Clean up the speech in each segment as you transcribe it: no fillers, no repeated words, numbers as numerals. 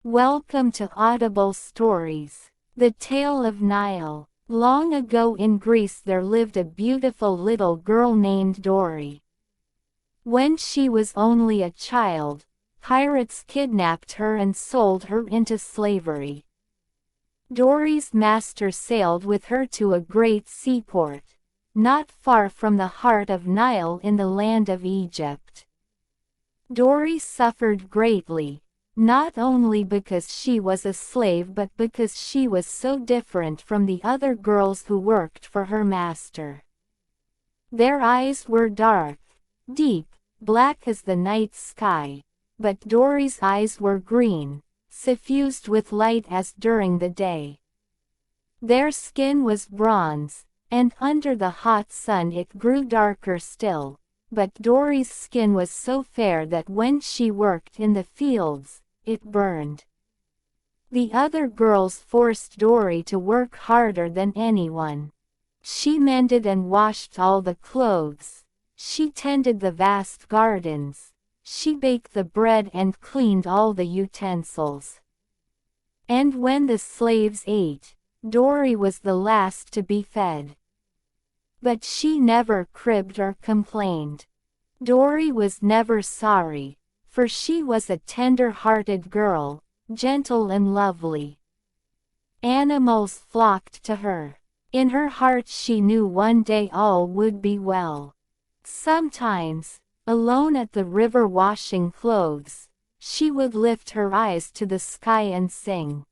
Welcome to Audible Stories. The Tale of Nile. Long ago in Greece there lived a beautiful little girl named Dory. When she was only a child, pirates kidnapped her and sold her into slavery. Dory's master sailed with her to a great seaport, not far from the heart of Nile in the land of Egypt. Dory suffered greatly, not only because she was a slave but because she was so different from the other girls who worked for her master. Their eyes were dark, deep, black as the night sky, but Dory's eyes were green, suffused with light as during the day. Their skin was bronze, and under the hot sun it grew darker still, but Dory's skin was so fair that when she worked in the fields, it burned. The other girls forced Dory to work harder than anyone. She mended and washed all the clothes. She tended the vast gardens. She baked the bread and cleaned all the utensils. And when the slaves ate, Dory was the last to be fed. But she never cribbed or complained. Dory was never sorry, for she was a tender-hearted girl, gentle and lovely. Animals flocked to her. In her heart she knew one day all would be well. Sometimes, alone at the river washing clothes, she would lift her eyes to the sky and sing.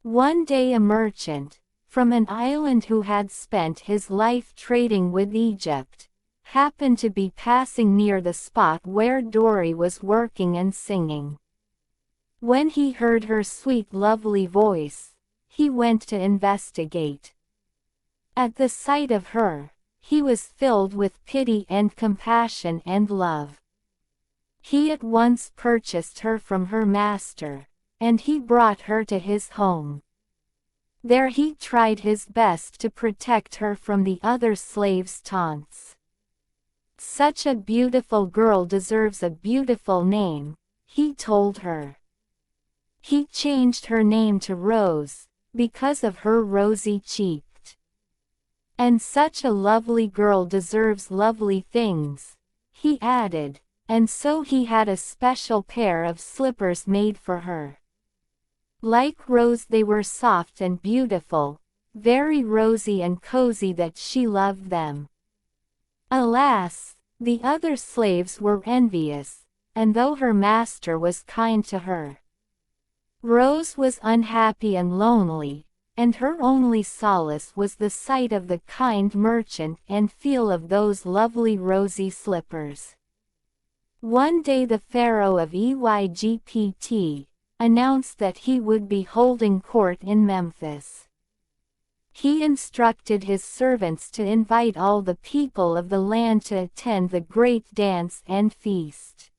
One day a merchant, from an island who had spent his life trading with Egypt, happened to be passing near the spot where Dory was working and singing. When he heard her sweet lovely voice, he went to investigate. At the sight of her, he was filled with pity and compassion and love. He at once purchased her from her master, and he brought her to his home. There he tried his best to protect her from the other slaves' taunts. "Such a beautiful girl deserves a beautiful name," he told her. He changed her name to Rose, because of her rosy cheeked. "And such a lovely girl deserves lovely things," he added, and so he had a special pair of slippers made for her. Like Rose they were soft and beautiful, very rosy and cozy that she loved them. Alas, the other slaves were envious, and though her master was kind to her, Rose was unhappy and lonely, and her only solace was the sight of the kind merchant and feel of those lovely rosy slippers. One day the pharaoh of Egypt announced that he would be holding court in Memphis. He instructed his servants to invite all the people of the land to attend the great dance and feast.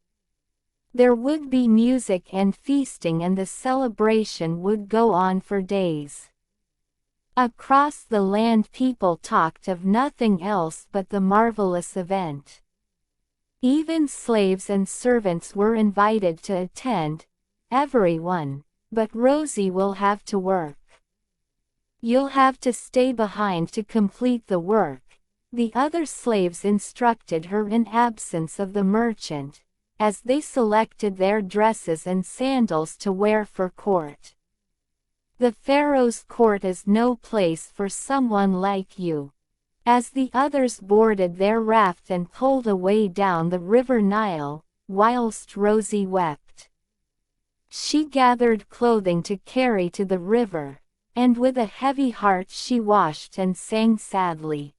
There would be music and feasting and the celebration would go on for days. Across the land people talked of nothing else but the marvelous event. Even slaves and servants were invited to attend, everyone, but Rosie will have to work. "You'll have to stay behind to complete the work," the other slaves instructed her in absence of the merchant, as they selected their dresses and sandals to wear for court. "The pharaoh's court is no place for someone like you." As the others boarded their raft and pulled away down the river Nile, whilst Rosie wept. She gathered clothing to carry to the river, and with a heavy heart she washed and sang sadly.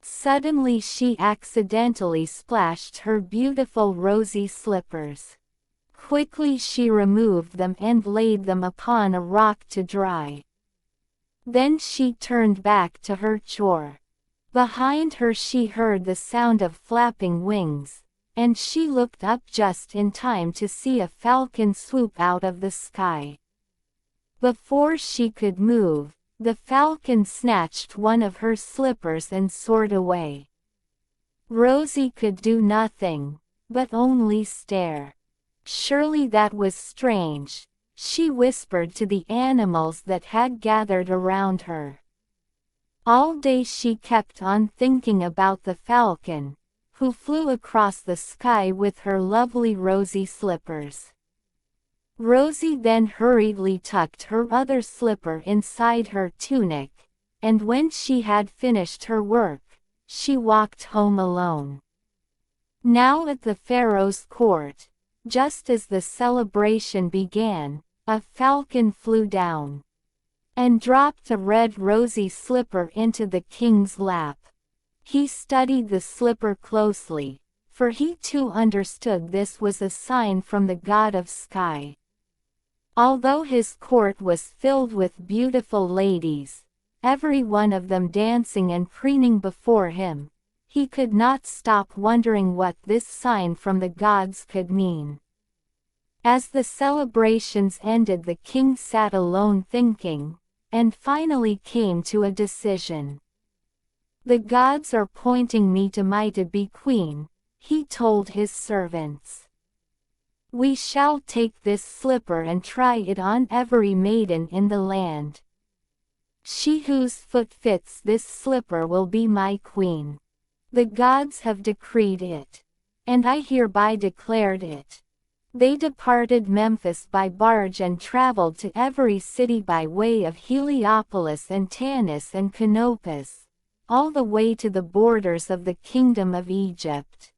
Suddenly she accidentally splashed her beautiful rosy slippers. Quickly she removed them and laid them upon a rock to dry. Then she turned back to her chore. Behind her she heard the sound of flapping wings, and she looked up just in time to see a falcon swoop out of the sky. Before she could move, the falcon snatched one of her slippers and soared away. Rosie could do nothing, but only stare. Surely that was strange, she whispered to the animals that had gathered around her. All day she kept on thinking about the falcon, who flew across the sky with her lovely rosy slippers. Rosie then hurriedly tucked her other slipper inside her tunic, and when she had finished her work, she walked home alone. Now at the pharaoh's court, just as the celebration began, a falcon flew down and dropped a red rosy slipper into the king's lap. He studied the slipper closely, for he too understood this was a sign from the god of sky. Although his court was filled with beautiful ladies, every one of them dancing and preening before him, he could not stop wondering what this sign from the gods could mean. As the celebrations ended, the king sat alone thinking, and finally came to a decision. "The gods are pointing me to be queen," he told his servants. "We shall take this slipper and try it on every maiden in the land. She whose foot fits this slipper will be my queen. The gods have decreed it, and I hereby declared it." They departed Memphis by barge and traveled to every city by way of Heliopolis and Tanis and Canopus, all the way to the borders of the kingdom of Egypt.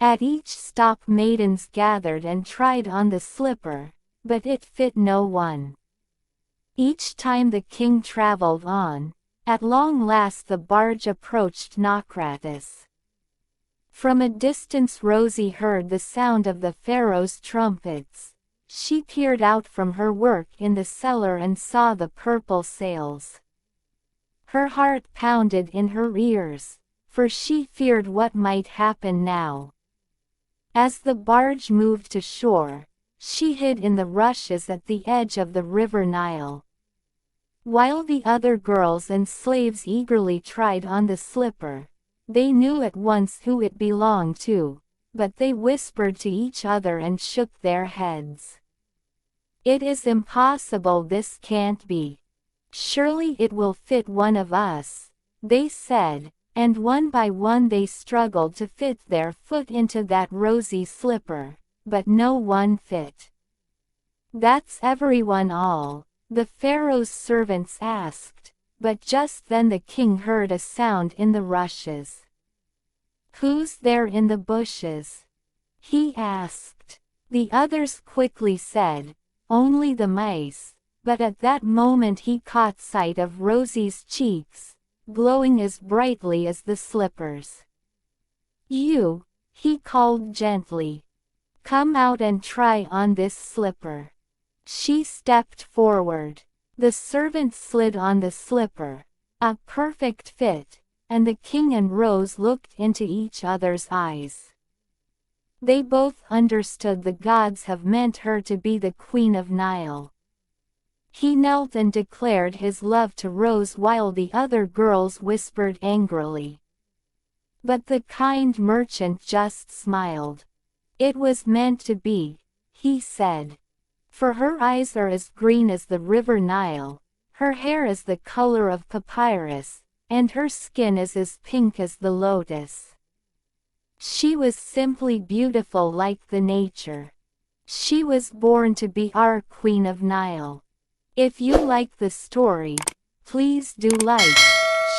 At each stop maidens gathered and tried on the slipper, but it fit no one. Each time the king traveled on, at long last the barge approached Naucratis. From a distance Rosie heard the sound of the pharaoh's trumpets. She peered out from her work in the cellar and saw the purple sails. Her heart pounded in her ears, for she feared what might happen now. As the barge moved to shore, she hid in the rushes at the edge of the river Nile. While the other girls and slaves eagerly tried on the slipper, they knew at once who it belonged to, but they whispered to each other and shook their heads. "It is impossible, this can't be. Surely it will fit one of us," they said, and one by one they struggled to fit their foot into that rosy slipper, but no one fit. "That's everyone all?" the pharaoh's servants asked, but just then the king heard a sound in the rushes. "Who's there in the bushes?" he asked. The others quickly said, "Only the mice," but at that moment he caught sight of Rosie's cheeks, glowing as brightly as the slippers. "You," he called gently. "Come out and try on this slipper." She stepped forward. The servant slid on the slipper, a perfect fit, and the king and Rose looked into each other's eyes. They both understood the gods have meant her to be the queen of Nile. He knelt and declared his love to Rose while the other girls whispered angrily. But the kind merchant just smiled. "It was meant to be," he said. "For her eyes are as green as the river Nile, her hair is the color of papyrus, and her skin is as pink as the lotus. She was simply beautiful like the nature. She was born to be our Queen of Nile." If you like the story, please do like,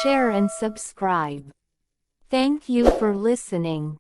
share and subscribe. Thank you for listening.